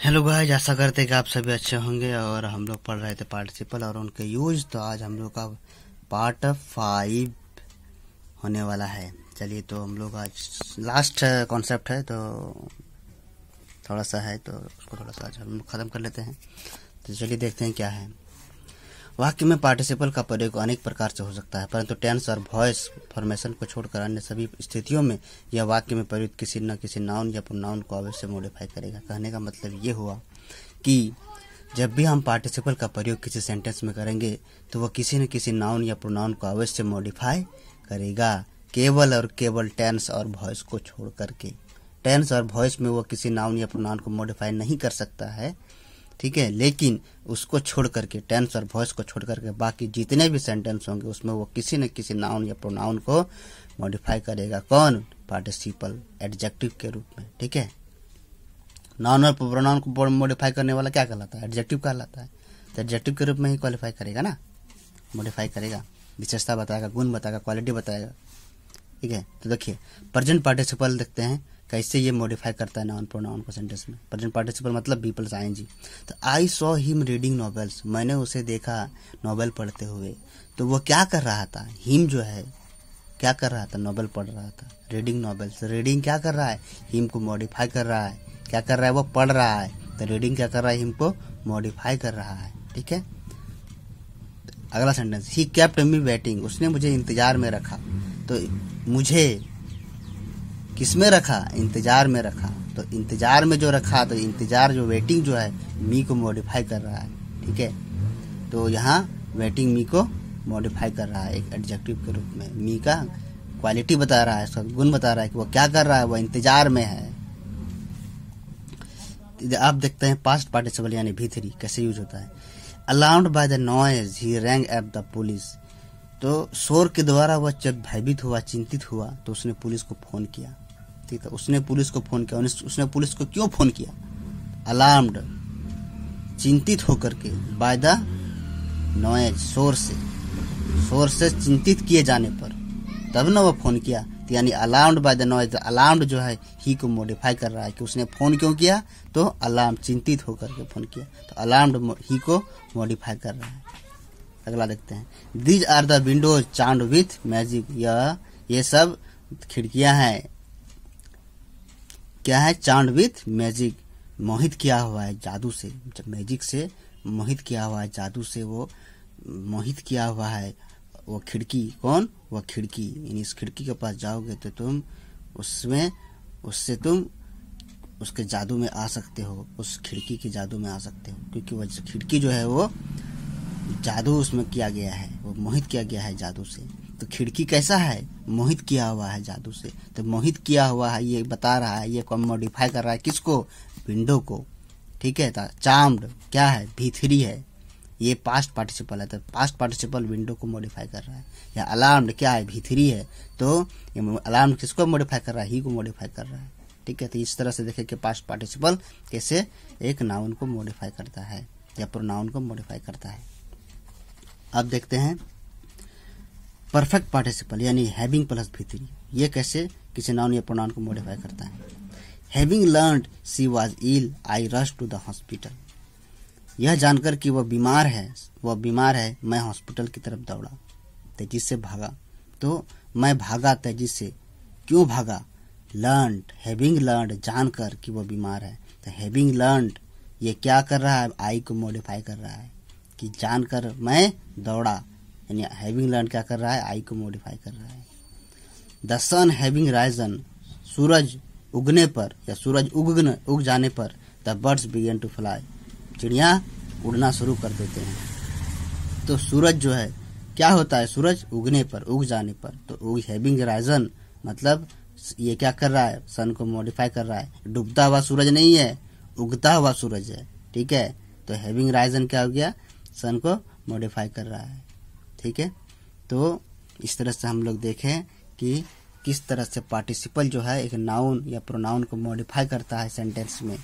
Hello guys, आशा करते हैं कि आप सभी अच्छे होंगे। और हम लोग पढ़ रहे थे पार्टिसिपल और उनके यूज। तो आज हम लोग का पार्ट 5 होने वाला है। चलिए, तो हम लोग आज लास्ट कॉन्सेप्ट है, तो थोड़ा सा है, तो उसको थोड़ा सा आज हम लोग खत्म कर लेते हैं। तो चलिए देखते हैं क्या है। वाक्य में पार्टिसिपल का प्रयोग अनेक प्रकार से हो सकता है, परंतु टेंस और वॉइस फॉर्मेशन को छोड़कर अन्य सभी स्थितियों में यह वाक्य में प्रयुक्त किसी न किसी नाउन या प्रोनाउन को अवश्य मॉडिफाई करेगा। कहने का मतलब ये हुआ कि जब भी हम पार्टिसिपल का प्रयोग किसी सेंटेंस में करेंगे तो वह किसी न किसी नाउन या प्रोनाउन को अवश्य मॉडिफाई करेगा, केवल और केवल टेंस और वॉइस को छोड़ करके। टेंस और वॉइस में वह किसी नाउन या प्रोनाउन को मॉडिफाई नहीं कर सकता है, ठीक है, लेकिन उसको छोड़ करके, टेंस और वॉइस को छोड़ करके बाकी जितने भी सेंटेंस होंगे उसमें वो किसी न किसी नाउन या प्रोनाउन को मॉडिफाई करेगा। कौन? पार्टिसिपल, एडजेक्टिव के रूप में। ठीक है, नाउन और प्रोनाउन को मॉडिफाई करने वाला क्या कहलाता है? एडजेक्टिव कहलाता है। तो एडजेक्टिव के रूप में ही क्वालिफाई करेगा ना, मॉडिफाई करेगा, विशेषता बताएगा, गुण बताएगा, क्वालिटी बताएगा। ठीक है, तो देखिए प्रेजेंट पार्टिसिपल देखते हैं कैसे ये मॉडिफाई करता है नाउन प्रोनाउन को सेंटेंस में। प्रेजेंट पार्टिसिपल मतलब बी प्लस आईएनजी। तो I saw him reading novels, मैंने उसे देखा नॉवेल पढ़ते हुए। तो वो क्या कर रहा था? हिम जो है क्या कर रहा था? नॉवेल पढ़ रहा था, रीडिंग नॉवेल्स। रीडिंग क्या कर रहा है? हिम को मॉडिफाई कर रहा है। क्या कर रहा है? वो पढ़ रहा है। तो रीडिंग क्या कर रहा है? हिम को मॉडिफाई कर रहा है। ठीक है, अगला sentence, he kept me waiting, उसने मुझे इंतजार में रखा। तो मुझे किस में रखा? इंतजार में रखा। तो इंतजार में जो रखा, तो इंतजार जो वेटिंग जो है मी को मॉडिफाई कर रहा है। ठीक है, तो यहाँ वेटिंग मी को मॉडिफाई कर रहा है एक एडजेक्टिव के रूप में। मी का क्वालिटी बता रहा है, उसका गुण बता रहा है कि वो क्या कर रहा है, वो इंतजार में है। आप देखते हैं पास्ट पार्टिसिपल यानी V3 कैसे यूज होता है। Alarmed by the noise he wrong at the police. तो शोर के द्वारा वह जब भयभीत हुआ, चिंतित हुआ, तो उसने पुलिस को फोन किया। ठीक है, उसने पुलिस को फोन किया। उसने पुलिस को क्यों फोन किया? अलार्म्ड, चिंतित होकर के, बाय द नॉइज, शोर से चिंतित किए जाने पर तब ना वो फोन किया। तो यानी alarmed by the noise, alarmed जो है ही को मॉडिफाई कर रहा है कि उसने फोन क्यों किया? तो अलार्म, चिंतित होकर के फोन किया, तो अलार्म्ड ही को मॉडिफाई कर रहा है। अगला देखते हैं, these are the windows charmed with magic, ये सब खिड़कियां हैं, क्या है? चार्म्ड विथ मैजिक, मोहित किया हुआ है जादू से। जब मैजिक से मोहित किया हुआ है, जादू से वो मोहित किया हुआ है वो खिड़की। कौन? वो खिड़की। यानी इस खिड़की के पास जाओगे तो तुम उससे तुम उसके जादू में आ सकते हो, उस खिड़की के जादू में आ सकते हो, क्योंकि वो खिड़की जो है वो जादू उसमें किया गया है, वो मोहित किया गया है जादू से। तो खिड़की कैसा है? मोहित किया हुआ है जादू से। तो मोहित किया हुआ है ये बता रहा है, ये कौन मॉडिफाई कर रहा है? किसको? विंडो को। ठीक है, चार्म्ड क्या है? V3 है, ये पास्ट पार्टिसिपल है, तो पास्ट पार्टिसिपल विंडो को मॉडिफाई कर रहा है। या अलार्म्ड क्या है? V3 है, तो ये अलार्म किसको मॉडिफाई कर रहा है? ही को मॉडिफाई कर रहा है। ठीक है, तो इस तरह से देखें कि पास्ट पार्टिसिपल कैसे एक नाउन को मॉडिफाई करता है या प्रोनाउन को मॉडिफाई करता है। अब देखते हैं परफेक्ट पार्टिसिपल यानी हैविंग प्लस V3, ये कैसे किसी नाउन या प्रोनाउन को मॉडिफाई करता है। Having learned she was ill I rush to the hospital, यह जानकर कि वह बीमार है, मैं हॉस्पिटल की तरफ दौड़ा, तेजी से भागा। तो मैं भागा तेजी से, क्यों भागा? लर्न्ड, हैविंग लर्न्ड, जानकर कि वह बीमार है। तो हैविंग लर्न्ड ये क्या कर रहा है? आई को मॉडिफाई कर रहा है कि जानकर मैं दौड़ा, यानी हैविंग लर्न क्या कर रहा है? आई को मॉडिफाई कर रहा है। द सन हैविंग राइजन, सूरज उगने पर या सूरज उग जाने पर, the birds began to fly, चिड़िया उड़ना शुरू कर देते हैं। तो सूरज जो है क्या होता है? सूरज उगने पर, उग जाने पर। तो हैविंग राइजन मतलब ये क्या कर रहा है? सन को मॉडिफाई कर रहा है। डूबता हुआ सूरज नहीं है, उगता हुआ सूरज है। ठीक है, तो हैविंग राइजन क्या हो गया? सन को मॉडिफाई कर रहा है। ठीक है, तो इस तरह से हम लोग देखें कि किस तरह से पार्टिसिपल जो है एक नाउन या प्रोनाउन को मॉडिफाई करता है सेंटेंस में।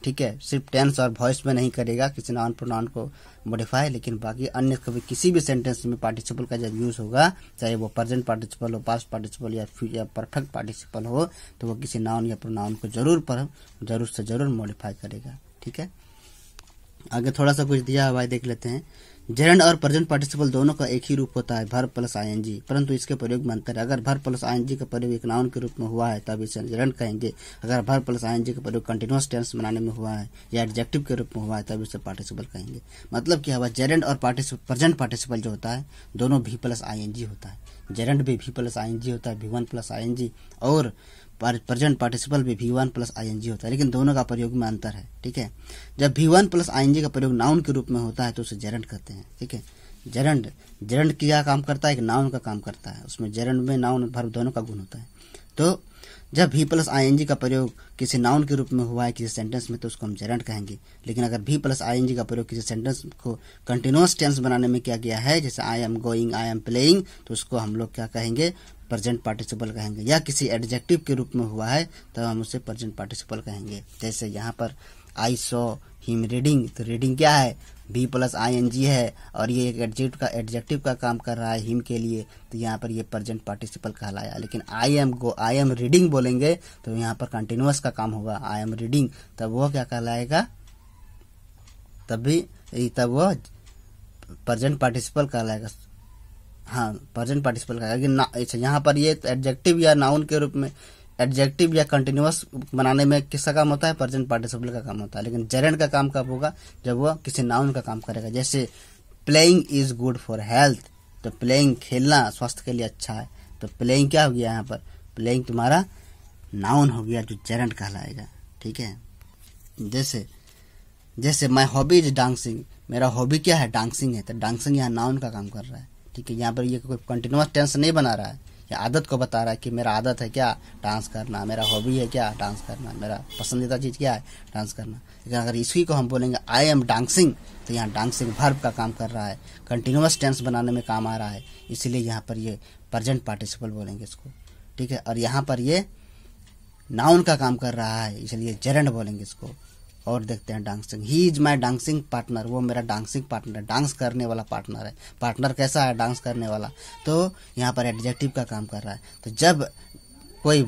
ठीक है, सिर्फ टेंस और वॉइस में नहीं करेगा किसी नाउन प्रोनाउन को मॉडिफाई, लेकिन बाकी अन्य कभी किसी भी सेंटेंस में पार्टिसिपल का जब यूज होगा, चाहे वो प्रेजेंट पार्टिसिपल हो, पास्ट पार्टिसिपल या परफेक्ट पार्टिसिपल हो, तो वो किसी नाउन या प्रोनाउन को जरूर से जरूर मॉडिफाई करेगा। ठीक है। आगे थोड़ा सा कुछ दिया हुआ है, देख लेते हैं। जेरेंड और प्रेजेंट पार्टिसिपल दोनों का एक ही रूप होता है, वर्ब प्लस आईएनजी, परंतु इसके प्रयोग में अंतर है। अगर वर्ब प्लस आईएनजी का प्रयोग एक नाउन के रूप में हुआ है तब इसे जेरेंड कहेंगे। अगर वर्ब प्लस आईएनजी का प्रयोग कंटिन्यूअस टेंस बनाने में हुआ है या एडजेक्टिव के रूप में हुआ है तब इसे पार्टिसिपल कहेंगे। मतलब क्या हुआ, जेरेंड और प्रेजेंट पार्टिसिपल जो होता है दोनों भी प्लस आईएनजी होता है। जेरेंड भी प्लस आईएनजी होता है, V1 प्लस आईएनजी, और प्रेजेंट पार्टिसिपल भी V1 प्लस आईएनजी होता है, लेकिन दोनों का प्रयोग में अंतर है। ठीक है, जब V1 प्लस आईएनजी का प्रयोग नाउन के रूप में होता है तो उसे जेरेंड कहते हैं। ठीक है, जेरेंड क्या काम करता है, एक नाउन का काम करता है, उसमें जेरेंड में नाउन वर्ब दोनों का गुण होता है। तो जब V प्लस आईएनजी का प्रयोग किसी नाउन के रूप में हुआ है किसी सेंटेंस में तो उसको हम जेरेंड कहेंगे। लेकिन अगर V प्लस आईएनजी का प्रयोग किसी सेंटेंस को कंटिन्यूअस टेंस बनाने में किया गया है, जैसे I am going, I am playing, तो उसको हम लोग क्या कहेंगे, प्रेजेंट पार्टिसिपल कहेंगे। या किसी एडजेक्टिव के रूप में हुआ है तब हम उसे प्रेजेंट पार्टिसिपल कहेंगे। जैसे यहाँ पर आई सॉ हिम रीडिंग, तो रीडिंग क्या है, V प्लस आईएनजी है और ये एक एडजेक्टिव का काम कर रहा है हिम के लिए, तो यहाँ पर ये प्रेजेंट पार्टिसिपल कहलाया। लेकिन आई एम रीडिंग बोलेंगे तो यहाँ पर कंटिन्यूअस का काम होगा, आई एम रीडिंग, तब वो क्या कहलाएगा, तब वो प्रेजेंट पार्टिसिपल कहलाएगा। हाँ, प्रेजेंट पार्टिसिपल कहलाएगा। अच्छा, यहाँ पर ये एडजेक्टिव या नाउन के रूप में, एडजेक्टिव या कंटिन्यूअस बनाने में किसका काम होता है, प्रेजेंट पार्टिसिपल का काम होता है। लेकिन जेरेंड का काम कब होगा, जब वो किसी नाउन का काम करेगा। जैसे playing is good for health, तो प्लेइंग खेलना स्वास्थ्य के लिए अच्छा है, तो प्लेइंग क्या हो गया, यहाँ पर प्लेइंग तुम्हारा नाउन हो गया जो जेरेंड कहलाएगा। ठीक है, जैसे माई हॉबी इज डांसिंग, मेरा हॉबी क्या है, डांसिंग है, तो डांसिंग यहाँ नाउन का काम कर रहा है। ठीक है, यहाँ पर ये कोई कंटिन्यूअस टेंस नहीं बना रहा है, या आदत को बता रहा है कि मेरा आदत है क्या, डांस करना, मेरा हॉबी है क्या, डांस करना, मेरा पसंदीदा चीज़ क्या है, डांस करना। लेकिन अगर इसी को हम बोलेंगे आई एम डांसिंग, तो यहाँ डांसिंग वर्ब का काम कर रहा है, कंटिन्यूअस टेंस बनाने में काम आ रहा है, इसलिए यहाँ पर ये प्रेजेंट पार्टिसिपल बोलेंगे इसको। ठीक है, और यहाँ पर ये नाउन का काम कर रहा है, इसलिए जेरेंड बोलेंगे इसको। और देखते हैं dancing, he is my dancing partner, वो मेरा डांसिंग पार्टनर है, डांस करने वाला पार्टनर है। पार्टनर कैसा है, डांस करने वाला, तो यहाँ पर एडजेक्टिव का काम कर रहा है। तो जब कोई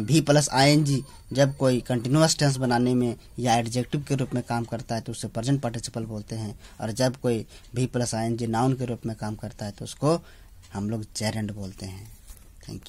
V प्लस आईएनजी जब कोई कंटिन्यूअस टेंस बनाने में या एडजेक्टिव के रूप में काम करता है तो उसे प्रेजेंट पार्टिसिपल बोलते हैं, और जब कोई V प्लस आईएनजी नाउन के रूप में काम करता है तो उसको हम लोग जेरेंड बोलते हैं।